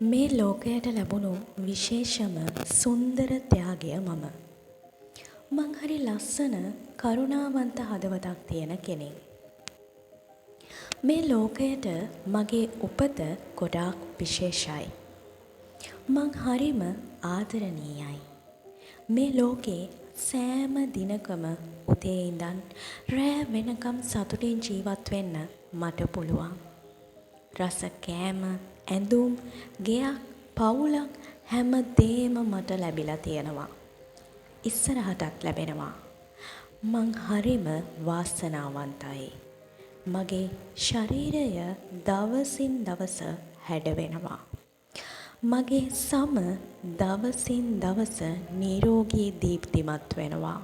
මේ ලෝකයට ලැබුණු විශේෂම සුන්දර ත්‍යාගය මම. මං හරි ලස්සන කරුණාවන්ත හදවතක් තියෙන කෙනෙක්. මේ ලෝකයට මගේ උපත ගොඩාක් විශේෂයි. මං හරිම ආදරණීයයි. මේ ලෝකේ සෑම දිනකම උදේ ඉඳන් රෑ වෙනකම් සතුටින් ජීවත් වෙන්න මට පුළුවන්. රස කෑම, ඇඳුම්, ගෙයක්, පවුලක් හැම දේම මට ලැබිලා තියෙනවා. ඉස්සරහටත් ලැබෙනවා. මං හරිම වාසනාවන්තයි. මගේ ශරීරය දවසින් දවස හැඩවෙනවා. මගේ සම දවසින් දවස නිරෝගී දීප්තිමත් වෙනවා.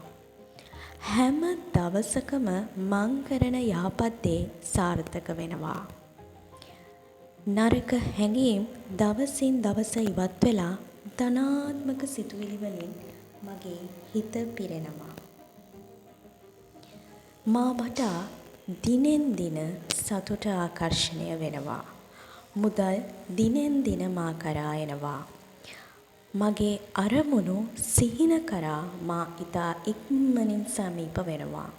හැම දවසකම මං කරන යහපත් දේ සාර්ථක වෙනවා. නරක හැඟීම් දවසින් දවස ඉවත් වෙලා ධනාත්මක සිතුවිලි වලින් මගේ හිත පිරෙනවා. මා වටා දිනෙන් දින සතුට ආකර්ෂණය වෙනවා. මුදල් දිනෙන් දින මා කරා එනවා. මගේ අරමුණු සිහින කරා මා ඉතා ඉක්මනින් සමීප වෙනවා.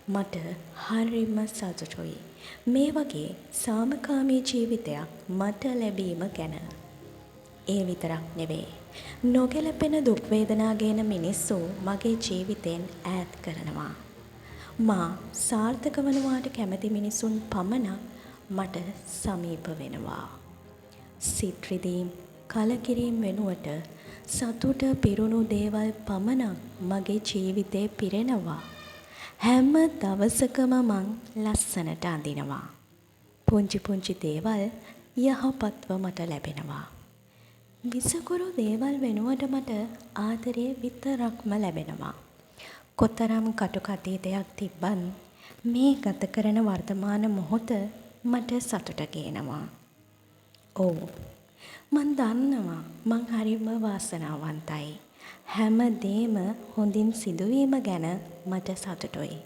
මට හරිම සතුටුයි මේ වගේ සාමකාමී ජීවිතයක් මට ලැබීම ගැන. ඒ විතරක් නෙවෙයි. නොගැලපෙන දුක් වේදනා ගෙන මිනිස්සු මගේ ජීවිතෙන් ඈත් කරනවා. මා සාර්ථක වනවාට කැමති මිනිසුන් පමණක් මට සමීප වෙනවා. සිත් රිදීම් කලකිරීම වෙනුවට සතුට පිරුණු දේවල් පමණක් මගේ ජීවිතේ පිරෙනවා. හැම දවසකම මං ලස්සනට අඳිනවා. පුංචි පුංචි දේවල් යහපත්ව මට ලැබෙනවා. විසකුරු දේවල් වෙනුවට මට ආදරේ විතරක්ම ලැබෙනවා. කොතරම් කටුකතීතයක් තිබ්බත් මේ ගත කරන වර්තමාන මොහොත මට සතුට ගේනවා. ඔව් මං දන්නවා මං හරිම වාසනාවන්තයි. හැම දේම හොඳින් සිදුවීම ගැන මට සතුටුයි.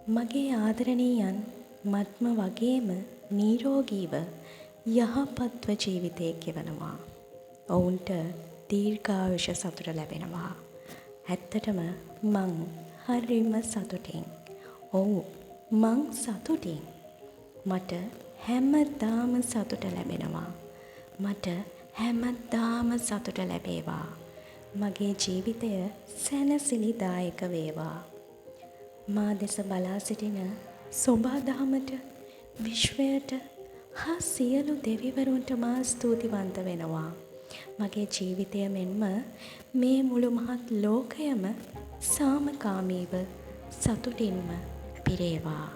මගේ ආදරණීයන් මත්ම වගේම නිරෝගීව යහපත්ව ජීවිතය ගෙවනවා. ඔවුන්ට දීර්ඝායුෂ සතුට ලැබෙනවා. ඇත්තටම මං හරිම සතුටින්. ඔව් මං සතුටින්. මට හැමදාම සතුට ලැබෙනවා. මට හැමදාම සතුට ලැබේවා. මගේ ජීවිතය සැනසිලිදායක වේවා. මා දෙස බලා සිටින සොබාදහමට, විශ්වයට හා සියලු දෙවිවරුන්ට මා ස්තුතිවන්ත වෙනවා. මගේ ජීවිතය මෙන්ම මේ මුළු මහත් ලෝකයම සාමකාමීව සතුටින්ම පිරේවා.